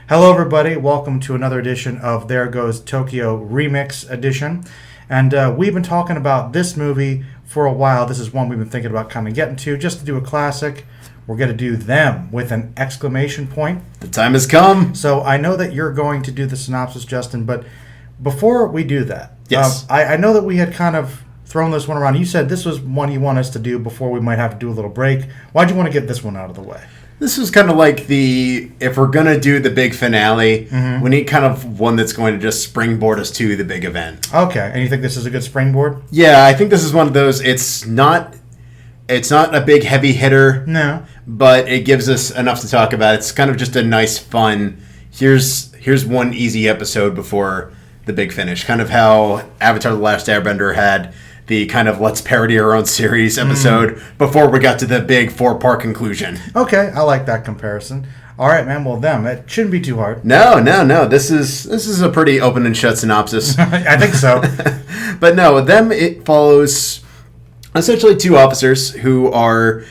Hello, everybody. Welcome to another edition of There Goes Tokyo Remix Edition. And we've been talking about this movie for a while. This is one we've been thinking about kind of getting to. Just to do a classic, we're going to do Them with an exclamation point. The time has come. So I know that you're going to do the synopsis, Justin, but before we do that, yes, I know that we had kind of thrown this one around. You said this was one you want us to do before we might have to do a little break. Why'd you want to get this one out of the way? This was kind of like if we're going to do the big finale, we need kind of one that's going to just springboard us to the big event. Okay, and you think this is a good springboard? Yeah, I think this is one of those. It's not a big heavy hitter. No. But it gives us enough to talk about. It's kind of just a nice, fun, here's one easy episode before the big finish. Kind of how Avatar The Last Airbender had the kind of let's parody our own series episode before we got to the big 4-part conclusion. Okay, I like that comparison. All right, man. Well, Them. It shouldn't be too hard. No. This is a pretty open and shut synopsis. I think so. But no, Them, it follows essentially two officers who are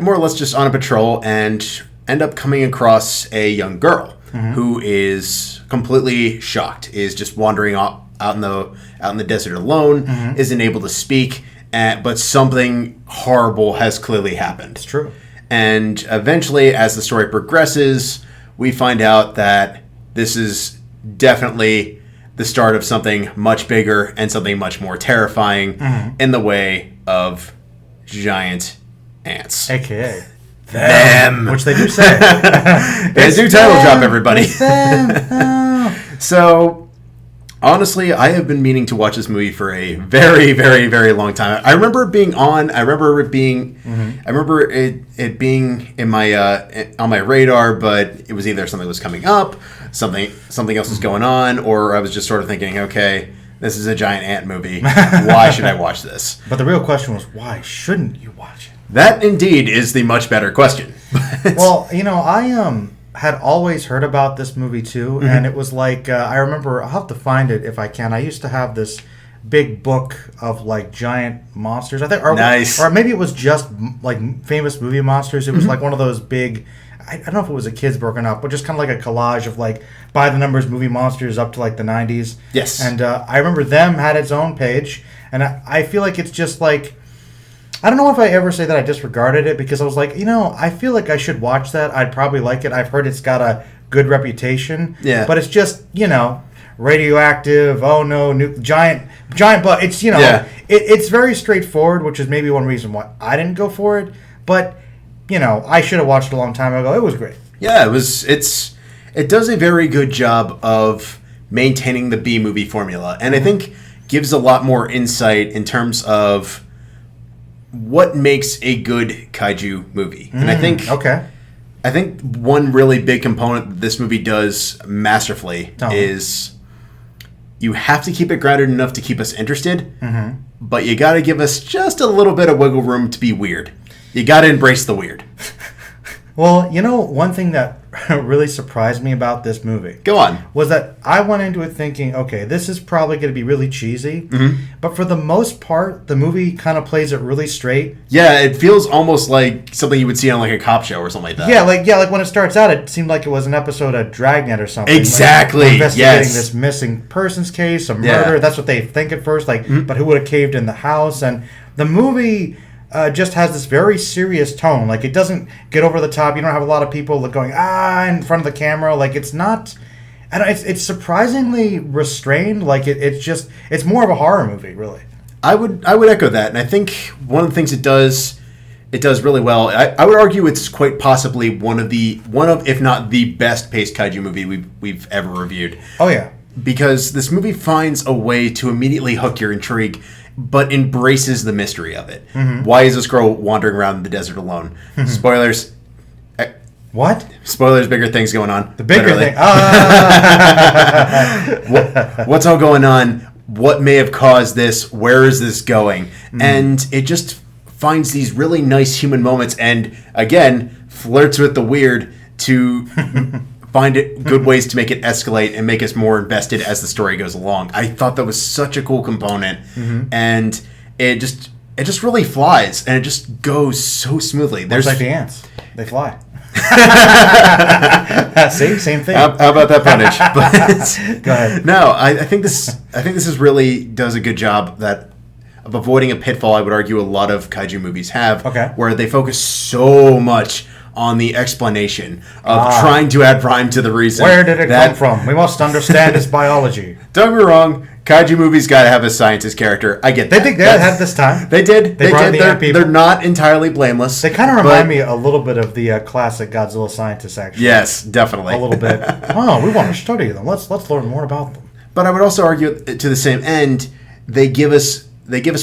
more or less just on a patrol and end up coming across a young girl who is completely shocked, is just wandering out in the desert alone, isn't able to speak, but something horrible has clearly happened. It's true. And eventually, as the story progresses, we find out that this is definitely the start of something much bigger and something much more terrifying in the way of giant ants. AKA Them. Which they do say. They do title drop, everybody. So, honestly, I have been meaning to watch this movie for a very, very, very long time. I remember it being on. I remember it being. I remember it being in my on my radar, but it was either something was coming up, something else was going on, or I was just sort of thinking, okay, this is a giant ant movie. Why should I watch this? But the real question was, why shouldn't you watch it? That indeed is the much better question. Well, I had always heard about this movie too, and it was like I remember, I'll have to find it if I can. I used to have this big book of like giant monsters. I think, nice. Or maybe it was just like famous movie monsters. It was like one of those big. I don't know if it was a kid's broken up, but just kind of like a collage of like by the numbers movie monsters up to like the 90s. Yes. And I remember Them had its own page, and I feel like it's just like. I don't know if I ever say that I disregarded it because I was like, I feel like I should watch that. I'd probably like it. I've heard it's got a good reputation. Yeah. But it's just, radioactive. Oh no, giant. But it's it's very straightforward, which is maybe one reason why I didn't go for it. But I should have watched it a long time ago. It was great. Yeah, it does a very good job of maintaining the B movie formula, and I think gives a lot more insight in terms of what makes a good kaiju movie. And I think one really big component that this movie does masterfully is you have to keep it grounded enough to keep us interested, but you got to give us just a little bit of wiggle room to be weird. You got to embrace the weird. Well, one thing that really surprised me about this movie. Go on. Was that I went into it thinking, okay, this is probably going to be really cheesy. But for the most part, the movie kind of plays it really straight. Yeah, it feels almost like something you would see on like a cop show or something like that. Yeah, like when it starts out, it seemed like it was an episode of Dragnet or something. Exactly. Like investigating this missing persons case, a murder. Yeah. That's what they think at first. Like, but who would have caved in the house? And the movie just has this very serious tone. Like, it doesn't get over the top. You don't have a lot of people going, in front of the camera. Like, it's not... It's surprisingly restrained. Like, it's more of a horror movie, really. I would echo that. And I think one of the things it does really well, I would argue it's quite possibly one of if not the best paced kaiju movie we've ever reviewed. Oh, yeah. Because this movie finds a way to immediately hook your intrigue, but embraces the mystery of it. Why is this girl wandering around the desert alone? Spoilers. What? Spoilers, bigger things going on. The bigger thing. What's all going on? What may have caused this? Where is this going? And it just finds these really nice human moments and, again, flirts with the weird to find good ways to make it escalate and make us more invested as the story goes along. I thought that was such a cool component, and it just really flies, and it just goes so smoothly. There's like the ants. They fly. See, same thing. How about that punish? But, Go ahead. No, I think this is really does a good job of avoiding a pitfall I would argue a lot of kaiju movies have, where they focus so much on the explanation of trying to add rhyme to the reason. Where did it come from? We must understand its biology. Don't get me wrong, kaiju movies got to have a scientist character. I get that. They think they had this time. They did. They did. They're not entirely blameless. They kind of remind me a little bit of the classic Godzilla scientists, actually. Yes, definitely. A little bit. Oh, we want to study them. Let's learn more about them. But I would also argue, to the same end, they give us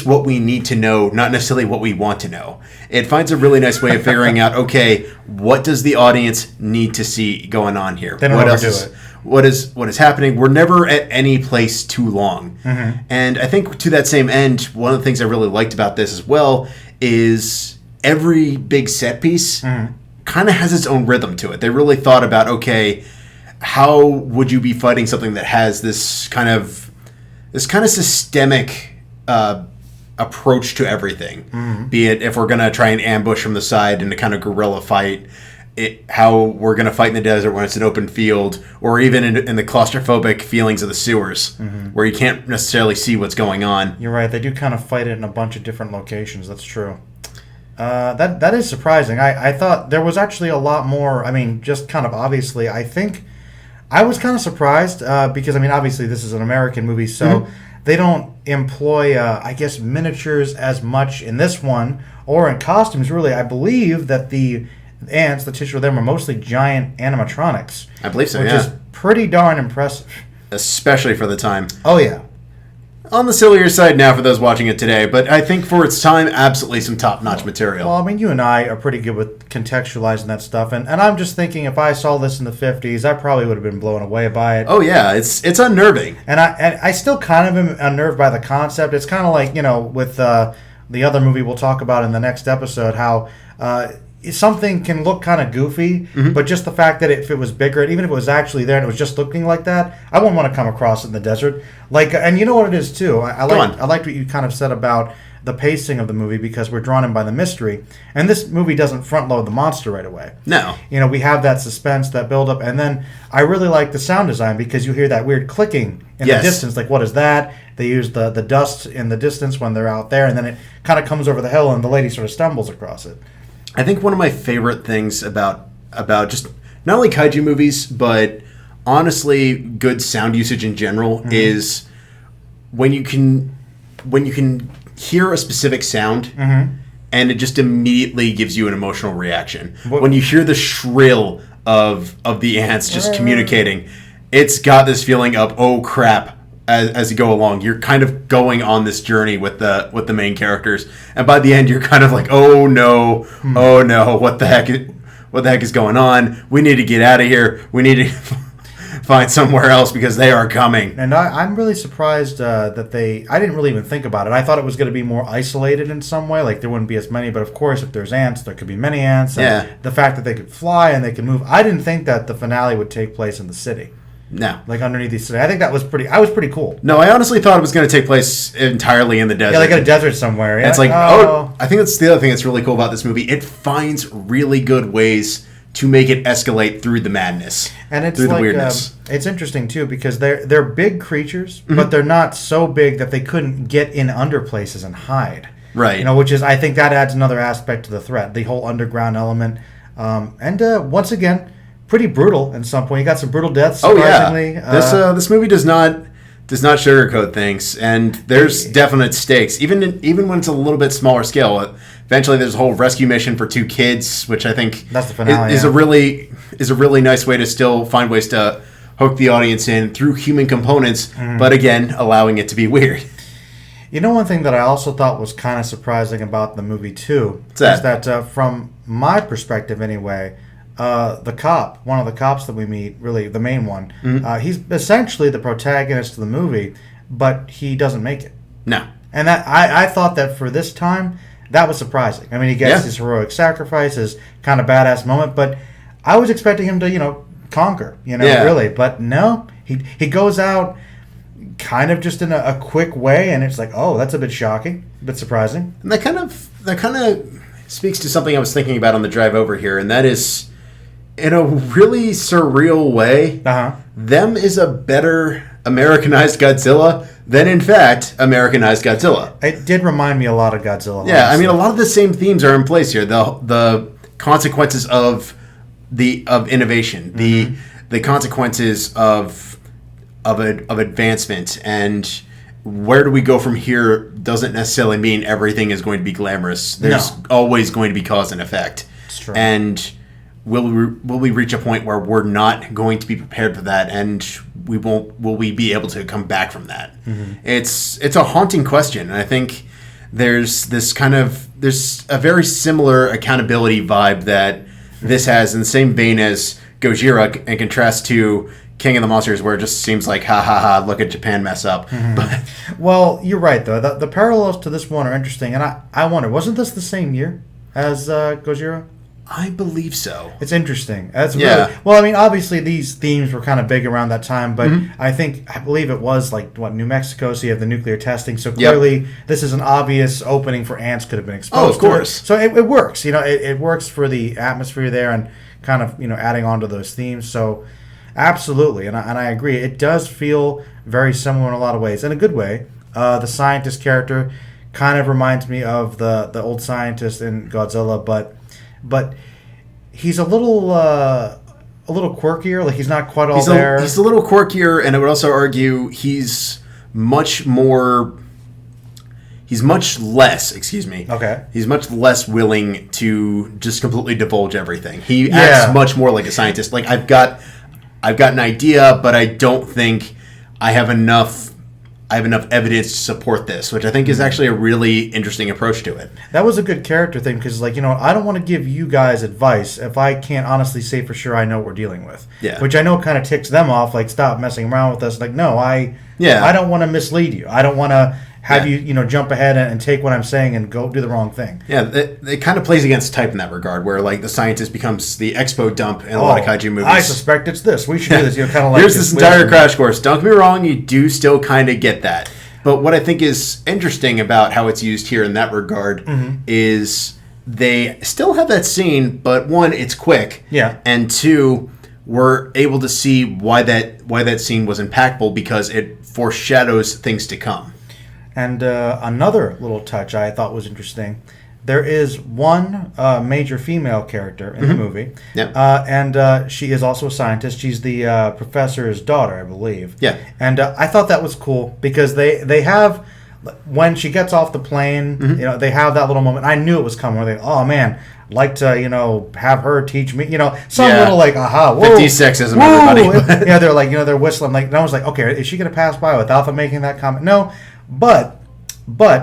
what we need to know, not necessarily what we want to know. It finds a really nice way of figuring out, okay, what does the audience need to see going on here? They don't overdo it. What is happening? We're never at any place too long. Mm-hmm. And I think to that same end, one of the things I really liked about this as well is every big set piece kind of has its own rhythm to it. They really thought about, okay, how would you be fighting something that has this kind of systemic approach to everything, be it if we're going to try and ambush from the side in a kind of guerrilla fight, how we're going to fight in the desert when it's an open field, or even in the claustrophobic feelings of the sewers, where you can't necessarily see what's going on. You're right. They do kind of fight it in a bunch of different locations. That's true. That is surprising. I thought there was actually a lot more. I mean, just kind of obviously, I think I was kind of surprised because, I mean, obviously this is an American movie, so they don't employ, I guess, miniatures as much in this one, or in costumes, really. I believe that the ants, the tissue of them, are mostly giant animatronics. I believe so, which is pretty darn impressive. Especially for the time. Oh, yeah. On the sillier side now for those watching it today, but I think for its time, absolutely some top-notch material. Well, I mean, you and I are pretty good with contextualizing that stuff, and I'm just thinking if I saw this in the 50s, I probably would have been blown away by it. Oh, yeah, it's unnerving. And I still kind of am unnerved by the concept. It's kind of like, with the other movie we'll talk about in the next episode, how something can look kind of goofy, but just the fact that if it was bigger, even if it was actually there and it was just looking like that, I wouldn't want to come across it in the desert. Like, and you know what it is too. I liked what you kind of said about the pacing of the movie, because we're drawn in by the mystery, and this movie doesn't front load the monster right away. No, we have that suspense, that build up, and then I really like the sound design because you hear that weird clicking in the distance. Like, what is that? They use the dust in the distance when they're out there, and then it kind of comes over the hill, and the lady sort of stumbles across it. I think one of my favorite things about just not only kaiju movies, but honestly good sound usage in general is when you can hear a specific sound and it just immediately gives you an emotional reaction. When you hear the shrill of the ants just communicating, it's got this feeling of, oh crap. As you go along, you're kind of going on this journey with the main characters, and by the end, you're kind of like, oh no, what the heck is going on? We need to get out of here. We need to find somewhere else because they are coming. And I'm really surprised that I didn't really even think about it. I thought it was going to be more isolated in some way, like there wouldn't be as many. But of course, if there's ants, there could be many ants. And the fact that they could fly and they could move, I didn't think that the finale would take place in the city. No. Like underneath the city. I think that was pretty cool. No, I honestly thought it was going to take place entirely in the desert. Yeah, like in a desert somewhere. Yeah? It's like, I think that's the other thing that's really cool about this movie. It finds really good ways to make it escalate through the madness. And it's through the weirdness. It's interesting, too, because they're big creatures, but they're not so big that they couldn't get in under places and hide. Right. Which is, I think that adds another aspect to the threat, the whole underground element. And once again, pretty brutal in some point. You got some brutal deaths, surprisingly. Oh, yeah. This movie does not sugarcoat things, and there's definite stakes. Even when it's a little bit smaller scale, eventually there's a whole rescue mission for 2 kids, which I think that's the finale, is a really nice way to still find ways to hook the audience in through human components, but again, allowing it to be weird. One thing that I also thought was kind of surprising about the movie, too, is that from my perspective anyway, the cop, one of the cops that we meet, really the main one, he's essentially the protagonist of the movie, but he doesn't make it. No. And that I thought that for this time, that was surprising. I mean, he gets his heroic sacrifice, his kind of badass moment, but I was expecting him to, conquer, really. But no, he goes out kind of just in a quick way, and it's like, oh, that's a bit shocking, a bit surprising. And that kind of speaks to something I was thinking about on the drive over here, and that is, in a really surreal way, them is a better Americanized Godzilla than, in fact, Americanized Godzilla. It did remind me a lot of Godzilla. Yeah, honestly. I mean, a lot of the same themes are in place here. The consequences of innovation, the consequences of advancement, and where do we go from here doesn't necessarily mean everything is going to be glamorous. There's always going to be cause and effect. It's true. And will we reach a point where we're not going to be prepared for that, and will we be able to come back from that? It's a haunting question, and I think there's a very similar accountability vibe that this has, in the same vein as Gojira, in contrast to King of the Monsters, where it just seems like, ha ha ha, look at Japan mess up. But, well, you're right, though. The parallels to this one are interesting, and I wonder, wasn't this the same year as Gojira? I believe so. It's interesting. Really, well, I mean, obviously these themes were kind of big around that time, but I believe it was like New Mexico, so you have the nuclear testing. So clearly, this is an obvious opening for ants could have been exposed. Oh, of course. So it works. It works for the atmosphere there and kind of adding on to those themes. So absolutely, and I agree. It does feel very similar in a lot of ways, in a good way. The scientist character kind of reminds me of the old scientist in Godzilla, but he's a little quirkier. Like he's not quite there. He's a little quirkier, and I would also argue he's much less. Excuse me. Okay. He's much less willing to just completely divulge everything. He acts much more like a scientist. Like I've got an idea, but I don't think I have enough evidence to support this, which I think is actually a really interesting approach to it. That was a good character thing because, I don't want to give you guys advice if I can't honestly say for sure I know what we're dealing with. Yeah. Which I know kind of ticks them off, like, stop messing around with us. Like, no, I don't want to mislead you. I don't want to have you, jump ahead and take what I'm saying and go do the wrong thing. Yeah, it kind of plays against type in that regard, where like the scientist becomes the expo dump in a lot of kaiju movies. I suspect it's this. We should do this. Kind of like here's this entire crash course. Don't get me wrong, you do still kind of get that. But what I think is interesting about how it's used here in that regard is they still have that scene, but one, it's quick. Yeah. And two, we're able to see why that scene was impactful because it foreshadows things to come. And another little touch I thought was interesting. There is one major female character in the movie. Yep. And she is also a scientist. She's the professor's daughter, I believe. Yeah. And I thought that was cool because they have, when she gets off the plane, they have that little moment. I knew it was coming where oh man, like to, have her teach me, little like, aha, whoa. 50 sexism, everybody. They're like, they're whistling. Like, and I was like, okay, is she going to pass by without them making that comment? No. But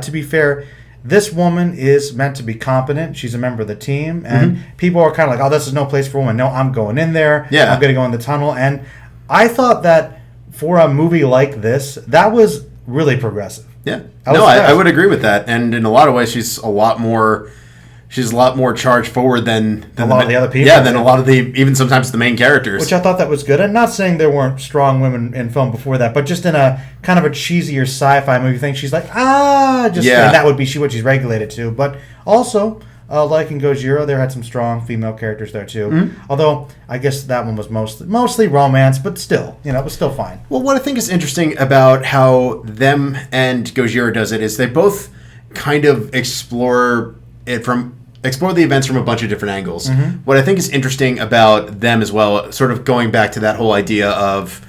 to be fair, this woman is meant to be competent. She's a member of the team, and people are kind of like, "Oh, this is no place for women." No, I'm going in there. Yeah. I'm going to go in the tunnel, and I thought that for a movie like this, that was really progressive. Yeah, I would agree with that, and in a lot of ways, she's a lot more charged forward than a lot of the other people. Yeah, than a lot of even sometimes the main characters. Which I thought that was good. I'm not saying there weren't strong women in film before that, but just in a kind of a cheesier sci-fi movie thing, she's like, and that would be what she's regulated to. But also, like in Gojira, there had some strong female characters there too. Although I guess that one was mostly romance, but still, it was still fine. Well, what I think is interesting about how them and Gojira does it is they both kind of explore the events from a bunch of different angles. What I think is interesting about them as well, sort of going back to that whole idea of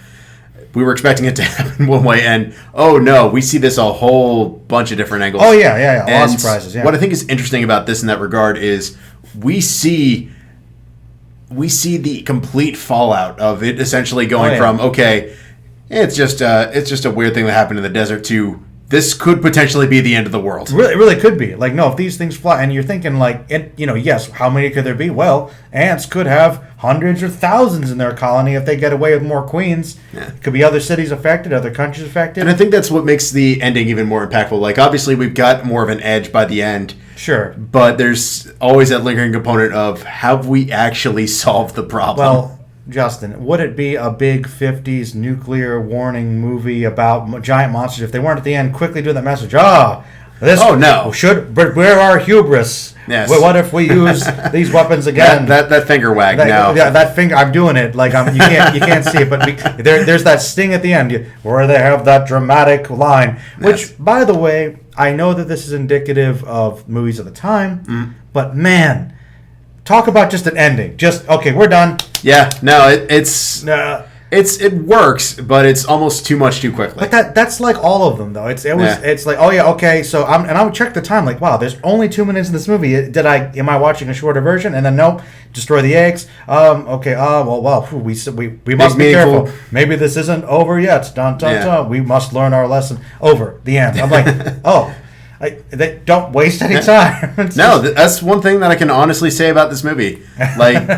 we were expecting it to happen one way, and oh no, we see this a whole bunch of different angles. Oh yeah, a lot of surprises. Yeah. What I think is interesting about this in that regard is we see the complete fallout of it, essentially going from it's just a weird thing that happened in the desert to this could potentially be the end of the world. It really could be. Like, no, if these things fly, and you're thinking, like, yes, how many could there be? Well, ants could have hundreds or thousands in their colony if they get away with more queens. Yeah. Could be other cities affected, other countries affected. And I think that's what makes the ending even more impactful. Like, obviously, we've got more of an edge by the end. Sure. But there's always that lingering component of, have we actually solved the problem? Well, Justin, would it be a big 50s nuclear warning movie about giant monsters if they weren't at the end quickly doing that message? But where our hubris? Yes. Well, what if we use these weapons again? that finger wag. Yeah, that finger. I'm doing it. Like you can't see it, but there's that sting at the end where they have that dramatic line. Which, Yes. by the way, I know that this is indicative of movies of the time, but man, talk about just an ending. Just okay, we're done. Yeah. No, it works, but it's almost too much too quickly. But that's like all of them though. It's like, oh yeah, okay. So I would check the time. Like, wow, there's only 2 minutes in this movie. Am I watching a shorter version? And then nope, destroy the eggs. Okay. We must be careful. Maybe this isn't over yet. Dun dun dun. We must learn our lesson. Over the end. I'm like, oh. They don't waste any time. That's one thing that I can honestly say about this movie. Like,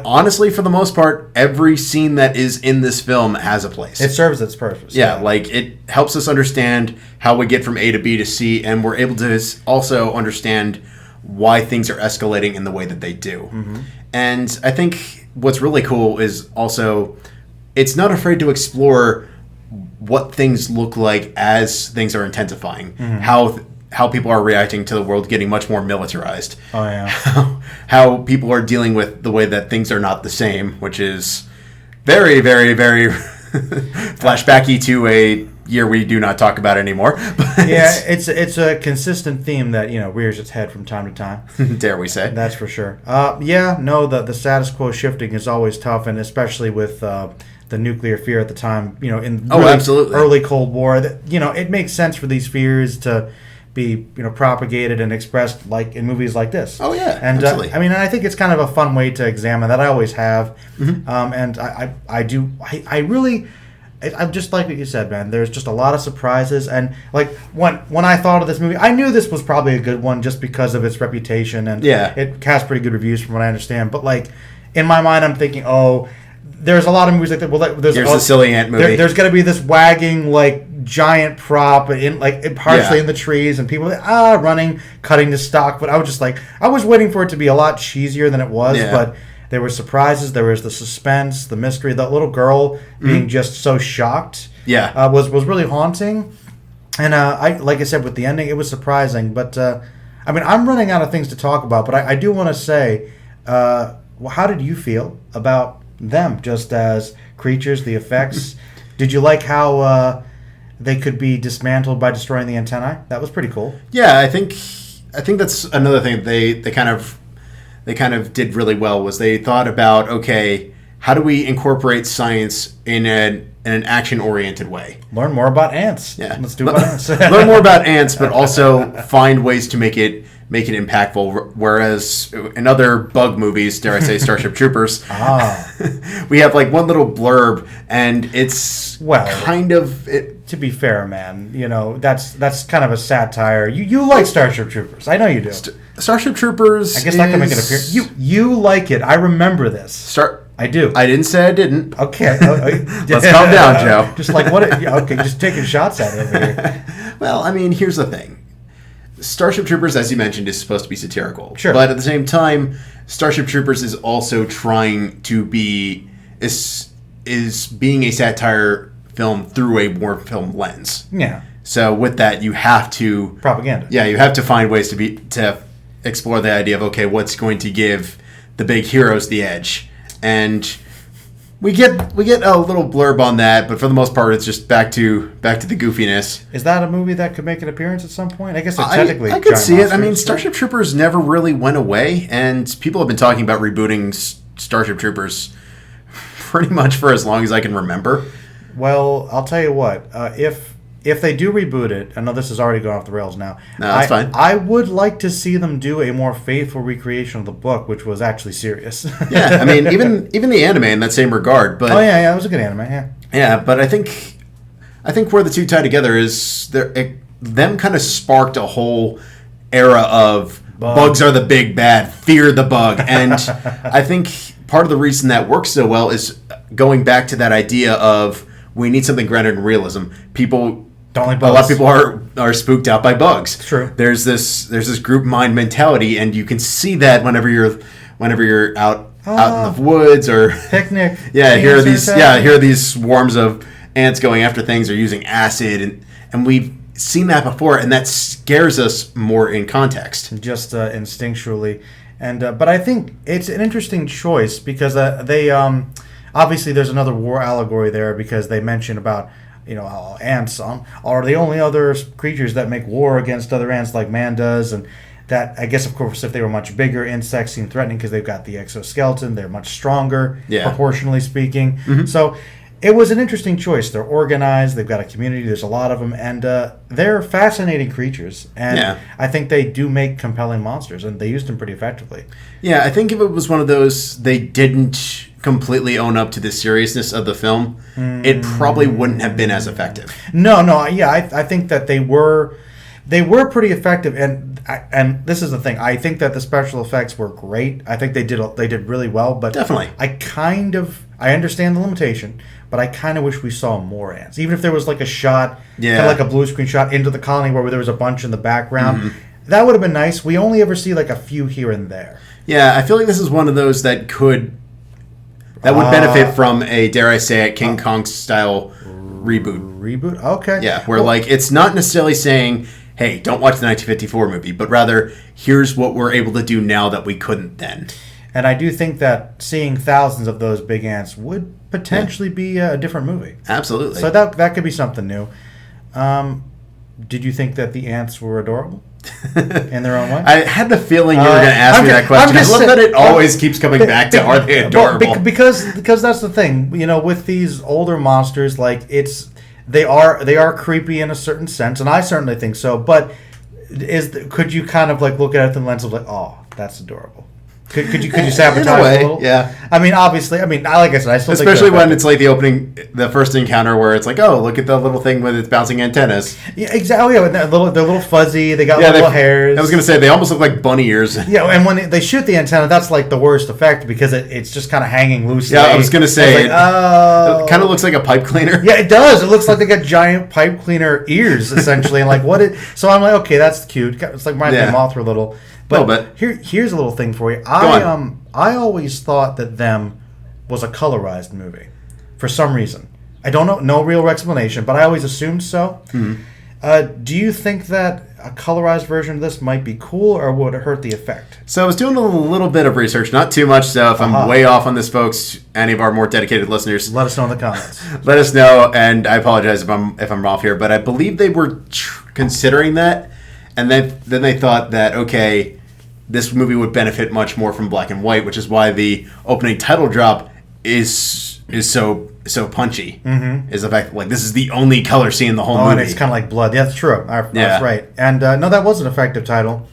honestly, for the most part, every scene that is in this film has a place. It serves its purpose. Yeah, like it helps us understand how we get from A to B to C, and we're able to also understand why things are escalating in the way that they do. Mm-hmm. And I think what's really cool is also it's not afraid to explore what things look like as things are intensifying. Mm-hmm. How people are reacting to the world getting much more militarized. Oh, yeah. How people are dealing with the way that things are not the same, which is very, very, very flashbacky to a year we do not talk about anymore. But yeah, it's a consistent theme that rears its head from time to time. Dare we say? That's for sure. The status quo shifting is always tough, and especially with the nuclear fear at the time. In absolutely early Cold War, it makes sense for these fears to be propagated and expressed like in movies like this. Oh yeah, and absolutely. And I think it's kind of a fun way to examine that. I always have, mm-hmm. And I really. I'm just like what you said, man. There's just a lot of surprises, and like when I thought of this movie, I knew this was probably a good one just because of its reputation, and it has pretty good reviews from what I understand. But like in my mind, I'm thinking, there's a lot of movies like that. Well, here's the silly ant movie. There's going to be this wagging like giant prop partially in the trees, and people running, cutting the stock. But I was just like, I was waiting for it to be a lot cheesier than it was, but. There were surprises. There was the suspense, the mystery. That little girl being just so shocked, was really haunting. And like I said, with the ending, it was surprising. But I'm running out of things to talk about. But I do want to say, how did you feel about them, just as creatures, the effects? Did you like how they could be dismantled by destroying the antennae? That was pretty cool. Yeah, I think that's another thing they kind of did really well was they thought about, okay, how do we incorporate science in an action-oriented way? Learn more about ants. Yeah. Let's do about ants. Learn more about ants, but also find ways to make it impactful. Whereas in other bug movies, dare I say Starship Troopers, we have like one little blurb, and it's kind of... To be fair, man, that's kind of a satire. You like Starship Troopers. I know you do. Starship Troopers. I guess that can make it appear. You like it. I remember this. I do. I didn't say I didn't. Okay. Let's calm down, Joe. Just like what? Okay, just taking shots at it over here. Well, here's the thing. Starship Troopers, as you mentioned, is supposed to be satirical. Sure. But at the same time, Starship Troopers is also trying to be is being a satire film through a war film lens. Yeah. So with that, you have to propaganda. Yeah, you have to find ways to explore the idea of, okay, what's going to give the big heroes the edge, and we get a little blurb on that, but for the most part, it's just back to the goofiness. Is that a movie that could make an appearance at some point? I guess technically I could see it. Starship Troopers never really went away, and people have been talking about rebooting Starship Troopers pretty much for as long as I can remember. Well, I'll tell you what. If they do reboot it, I know this has already gone off the rails now. No, that's fine. I would like to see them do a more faithful recreation of the book, which was actually serious. Yeah, even the anime in that same regard. But it was a good anime. Yeah. Yeah, but I think where the two tie together is them kind of sparked a whole era of bugs are the big bad, fear the bug, and I think part of the reason that works so well is going back to that idea of we need something grounded in realism. People don't like bugs. A lot of people are spooked out by bugs. It's true. There's this group mind mentality, and you can see that whenever you're out in the woods or picnic. Yeah, here are these swarms of ants going after things or using acid, and we've seen that before, and that scares us more in context. Just instinctually. And but I think it's an interesting choice because they obviously there's another war allegory there because they mention about how ants are the only other creatures that make war against other ants like man does, and that I guess of course if they were much bigger, insects seem threatening because they've got the exoskeleton, they're much stronger, proportionally speaking. Mm-hmm. So it was an interesting choice. They're organized. They've got a community. There's a lot of them, and they're fascinating creatures. And I think they do make compelling monsters, and they used them pretty effectively. Yeah, I think if it was one of those they didn't completely own up to the seriousness of the film, it probably wouldn't have been as effective. No, I think that they were pretty effective, and this is the thing. I think that the special effects were great. I think they did really well, but definitely, I understand the limitation. But I kind of wish we saw more ants. Even if there was like a shot, kind of like a blue screen shot into the colony where there was a bunch in the background, that would have been nice. We only ever see like a few here and there. Yeah, I feel like this is one of those that would benefit from a, dare I say it, King Kong style reboot. Reboot? Okay. Yeah, where it's not necessarily saying, hey, don't watch the 1954 movie, but rather, here's what we're able to do now that we couldn't then. And I do think that seeing thousands of those big ants would potentially be a different movie. Absolutely. So that could be something new. Did you think that the ants were adorable in their own way? I had the feeling you were going to ask me that question. I love that it always keeps coming back to are they adorable? Because that's the thing. With these older monsters, like they are creepy in a certain sense, and I certainly think so. But could you kind of like look at it through the lens of like, oh, that's adorable? Could you sabotage in a way, a little? Yeah. I mean, obviously. I mean, like I said, I still especially when it's like the first encounter where it's like, oh, look at the little thing with its bouncing antennas. Yeah, exactly. Yeah, they're little fuzzy. They got little hairs. I was gonna say they almost look like bunny ears. Yeah, and when they shoot the antenna, that's like the worst effect because it's just kind of hanging loosely. Yeah, I was gonna say it kind of looks like a pipe cleaner. Yeah, it does. It looks like they got giant pipe cleaner ears essentially, and like so I'm like, okay, that's cute. It's like reminds me of Mothra a little. But here's a little thing for you. I always thought that Them was a colorized movie for some reason. I don't know, no real explanation, but I always assumed so. Mm-hmm. Do you think that a colorized version of this might be cool, or would it hurt the effect? So I was doing a little bit of research, not too much. So if I'm way off on this, folks, any of our more dedicated listeners, let us know in the comments. Let us know, and I apologize if I'm off here, but I believe they were considering that, and then they thought that okay, this movie would benefit much more from black and white, which is why the opening title drop is so punchy. Mm-hmm. Is the fact that like this is the only color scene in the whole movie. And it's kind of like blood. Yeah, that's true. That's right. And no, that was an effective title.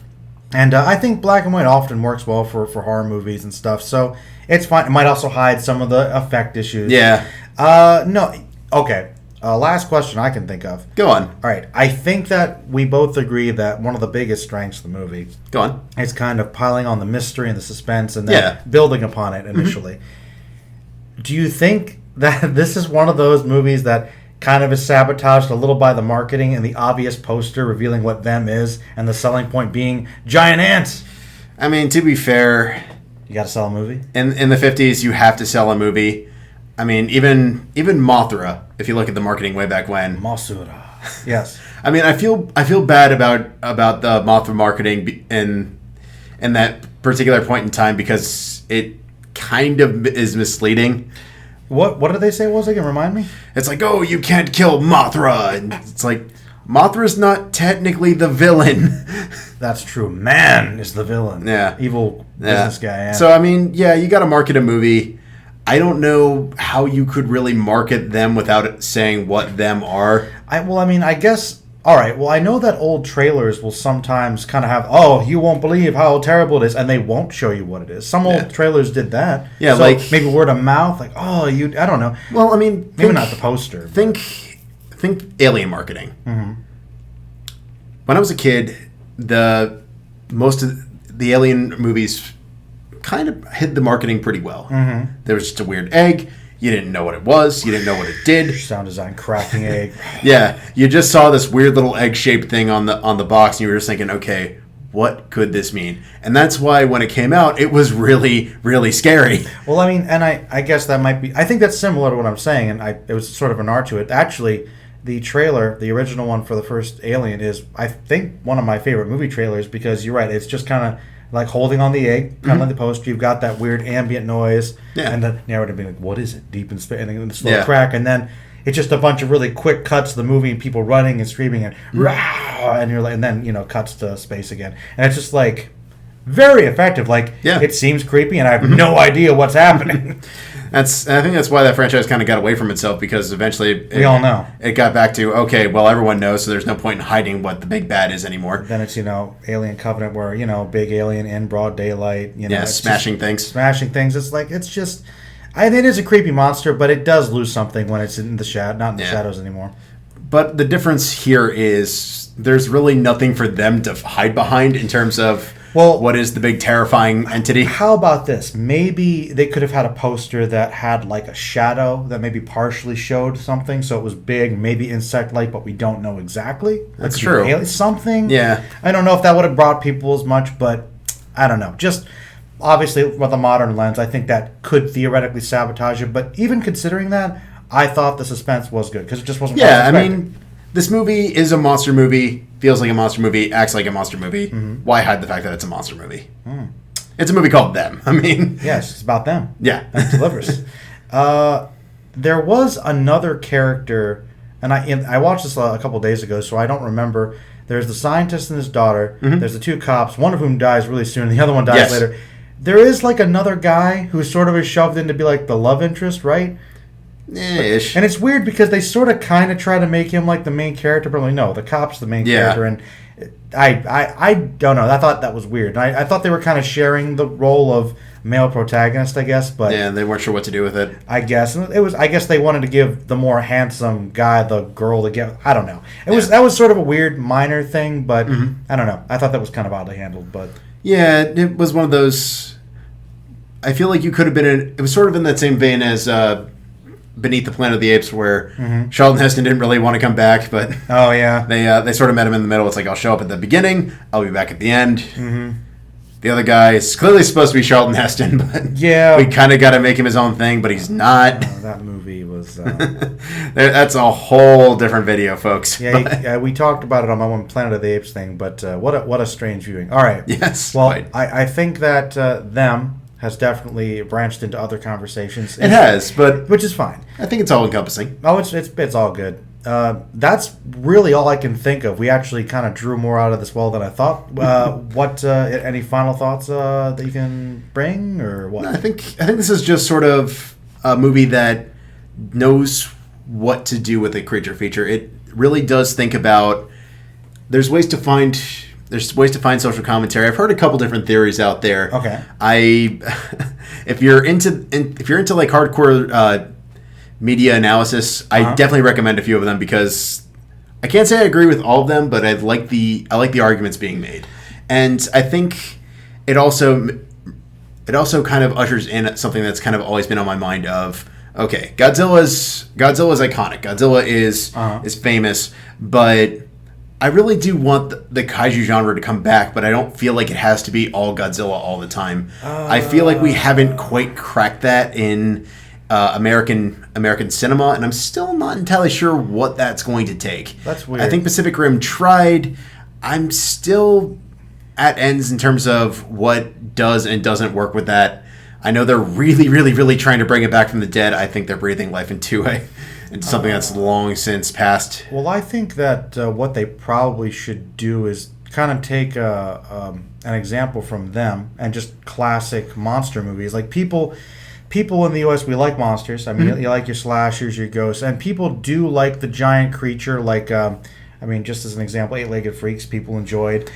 And I think black and white often works well for horror movies and stuff. So it's fine. It might also hide some of the effect issues. Yeah. No. Okay. Last question I can think of. Go on. All right. I think that we both agree that one of the biggest strengths of the movie Go on. is kind of piling on the mystery and the suspense and then building upon it initially. Mm-hmm. Do you think that this is one of those movies that kind of is sabotaged a little by the marketing and the obvious poster revealing what Them is and the selling point being giant ants? I mean, to be fair, you got to sell a movie? In the 50s, you have to sell a movie. I mean, even Mothra, if you look at the marketing way back when. Mothra. Yes. I mean, I feel bad about the Mothra marketing in that particular point in time because it kind of is misleading. What did they say it was again? Remind me? It's like, oh, you can't kill Mothra. And it's like, Mothra's not technically the villain. That's true. Man is the villain. Yeah. Evil business guy. Yeah. So, I mean, yeah, you got to market a movie. I don't know how you could really market them without saying what them are. I guess... All right, well, I know that old trailers will sometimes kind of have, oh, you won't believe how terrible it is, and they won't show you what it is. Some old trailers did that. Yeah, so like... maybe word of mouth, like, oh, I don't know. Well, I mean... Maybe not the poster. Think alien marketing. Mm-hmm. When I was a kid, most of the alien movies kind of hid the marketing pretty well. Mm-hmm. There was just a weird egg. You didn't know what it was. You didn't know what it did. Sound design, crafting egg. Yeah, you just saw this weird little egg-shaped thing on the box, and you were just thinking, okay, what could this mean? And that's why when it came out, it was really, really scary. Well, I mean, and I guess that might be... I think that's similar to what I'm saying, and it was sort of an art to it. Actually, the trailer, the original one for the first Alien, is I think one of my favorite movie trailers because you're right. It's just kind of like holding on the egg, kind of like the poster. You've got that weird ambient noise, and the narrative being like, "What is it?" Deep in space, and then the slow crack, and then it's just a bunch of really quick cuts of the movie and people running and screaming and rah, and you're like, and then cuts to space again, and it's just like very effective. Like it seems creepy, and I have no idea what's happening. I think that's why that franchise kind of got away from itself, because eventually we all know it got back to, okay, well, everyone knows, so there's no point in hiding what the big bad is anymore. Then it's Alien Covenant, where big alien in broad daylight, smashing things. It's like it is a creepy monster, but it does lose something when it's in the not in the shadows anymore. But the difference here is there's really nothing for them to hide behind in terms of what is the big terrifying entity. How about this? Maybe they could have had a poster that had like a shadow that maybe partially showed something, so it was big, maybe insect-like, but we don't know exactly. That's true. Something. Yeah. I don't know if that would have brought people as much, but I don't know. Just obviously with a modern lens, I think that could theoretically sabotage it. But even considering that, I thought the suspense was good because it just wasn't. Yeah, I mean, this movie is a monster movie. Feels like a monster movie, acts like a monster movie. Mm-hmm. Why hide the fact that it's a monster movie? Mm. It's a movie called Them. I mean... Yes, it's about them. Yeah. And it delivers. There was another character, and I watched this a couple days ago, so I don't remember. There's the scientist and his daughter. Mm-hmm. There's the two cops, one of whom dies really soon, and the other one dies later. There is like another guy who sort of is shoved in to be like the love interest, right? Ish. And it's weird because they sort of kind of try to make him like the main character, but no, the cop's the main character, and I don't know. I thought that was weird. I thought they were kind of sharing the role of male protagonist, I guess, but they weren't sure what to do with it. I guess it was. I guess they wanted to give the more handsome guy the girl to get. I don't know. That was sort of a weird minor thing, but I don't know. I thought that was kind of oddly handled, but it was one of those. I feel like you could have been in. It was sort of in that same vein as. Beneath the Planet of the Apes, where Charlton Heston didn't really want to come back, but they sort of met him in the middle. It's like, I'll show up at the beginning, I'll be back at the end. Mm-hmm. The other guy is clearly supposed to be Charlton Heston, but we kind of got to make him his own thing, but he's not. That movie was... That's a whole different video, folks. Yeah, we talked about it on my one Planet of the Apes thing, but what a strange viewing. All right. Yes. Well, I think that Them has definitely branched into other conversations. It has, but... Which is fine. I think it's all-encompassing. Oh, it's all good. That's really all I can think of. We actually kind of drew more out of this well than I thought. Any final thoughts that you can bring, or what? No, I think this is just sort of a movie that knows what to do with a creature feature. It really does think about... There's ways to find social commentary. I've heard a couple different theories out there. Okay. If you're into like hardcore media analysis, I definitely recommend a few of them, because I can't say I agree with all of them, but I like the arguments being made, and I think it also kind of ushers in something that's kind of always been on my mind of, okay, Godzilla's iconic. Godzilla is famous, but I really do want the kaiju genre to come back, but I don't feel like it has to be all Godzilla all the time. I feel like we haven't quite cracked that in American cinema, and I'm still not entirely sure what that's going to take. That's weird. I think Pacific Rim tried. I'm still at ends in terms of what does and doesn't work with that. I know they're really, really, really trying to bring it back from the dead. I think they're breathing life into something that's long since passed. Well, I think that what they probably should do is kind of take an example from Them and just classic monster movies. Like people in the U.S., we like monsters. I mean, you like your slashers, your ghosts, and people do like the giant creature. Like, just as an example, Eight-Legged Freaks, people enjoyed.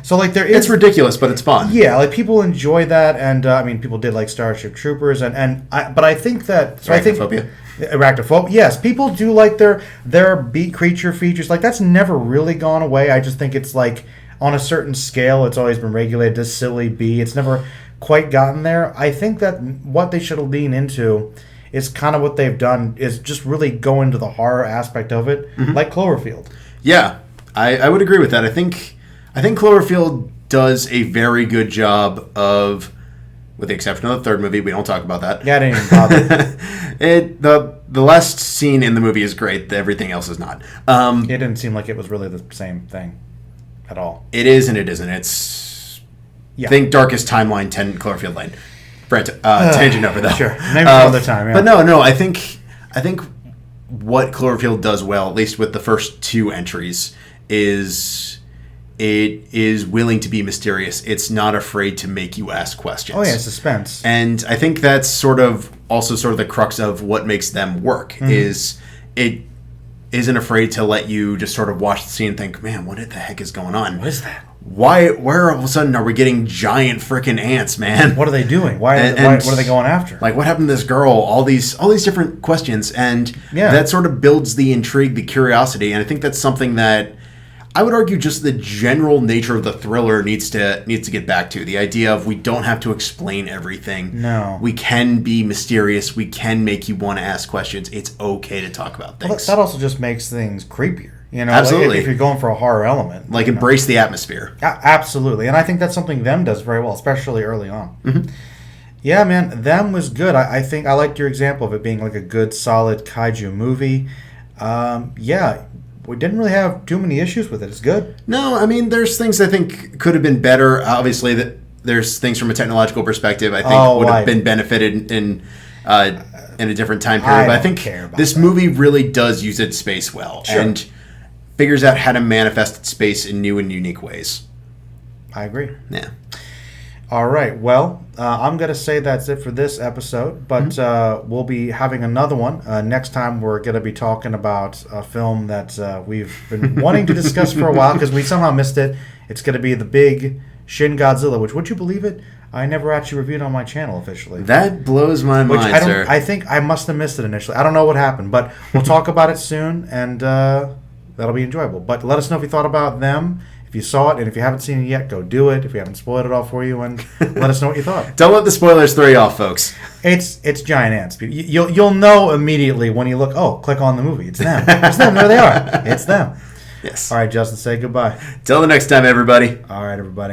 So like there is. It's ridiculous, but it's fun. Yeah, like people enjoy that, and people did like Starship Troopers, but I think that. So Arachnophobia. Arachnophobia. Yes, people do like their beat creature features. Like that's never really gone away. I just think it's like on a certain scale, it's always been regulated to silly B. It's never quite gotten there. I think that what they should lean into is kind of what they've done is just really go into the horror aspect of it, like Cloverfield. Yeah, I would agree with that. I think Cloverfield does a very good job of with the exception of the third movie. We don't talk about that. Yeah, I didn't even bother. The last scene in the movie is great. Everything else is not. It didn't seem like it was really the same thing at all. It is and it isn't. It's think Darkest Timeline, 10 Cloverfield Lane. Brent, tangent over though. Sure, maybe another time. Yeah. But no. I think what Cloverfield does well, at least with the first two entries, is it is willing to be mysterious. It's not afraid to make you ask questions. Oh yeah, suspense. And I think that's sort of the crux of what makes them work. Is it isn't afraid to let you just sort of watch the scene and think, man, what the heck is going on? What is that? Where all of a sudden are we getting giant freaking ants, man? What are they doing? What are they going after? Like, what happened to this girl? All these different questions, and that sort of builds the intrigue, the curiosity, and I think that's something that I would argue just the general nature of the thriller needs to get back to. The idea of we don't have to explain everything. No. We can be mysterious. We can make you want to ask questions. It's okay to talk about things. Well, that also just makes things creepier. Absolutely. Like if you're going for a horror element. Embrace the atmosphere. Absolutely. And I think that's something Them does very well, especially early on. Mm-hmm. Yeah, man, Them was good. I think I liked your example of it being like a good, solid kaiju movie. We didn't really have too many issues with it. It's good. No, I mean, there's things I think could have been better. Obviously, there's things from a technological perspective I think would have been benefited in a different time period. But I think this movie really does use its space well and figures out how to manifest its space in new and unique ways. I agree. Yeah. All right. Well, I'm going to say that's it for this episode, but we'll be having another one. Next time, we're going to be talking about a film that we've been wanting to discuss for a while because we somehow missed it. It's going to be the big Shin Godzilla, which, would you believe it? I never actually reviewed on my channel officially. That blows my mind, sir. I think I must have missed it initially. I don't know what happened, but we'll talk about it soon, and that'll be enjoyable. But let us know if you thought about Them. If you saw it, and if you haven't seen it yet, go do it. If we haven't spoiled it all for you, and let us know what you thought. Don't let the spoilers throw you off, folks. It's giant ants. You'll know immediately when you look. Oh, click on the movie. It's them. It's them. There they are. It's them. Yes. All right, Justin. Say goodbye. Till the next time, everybody. All right, everybody.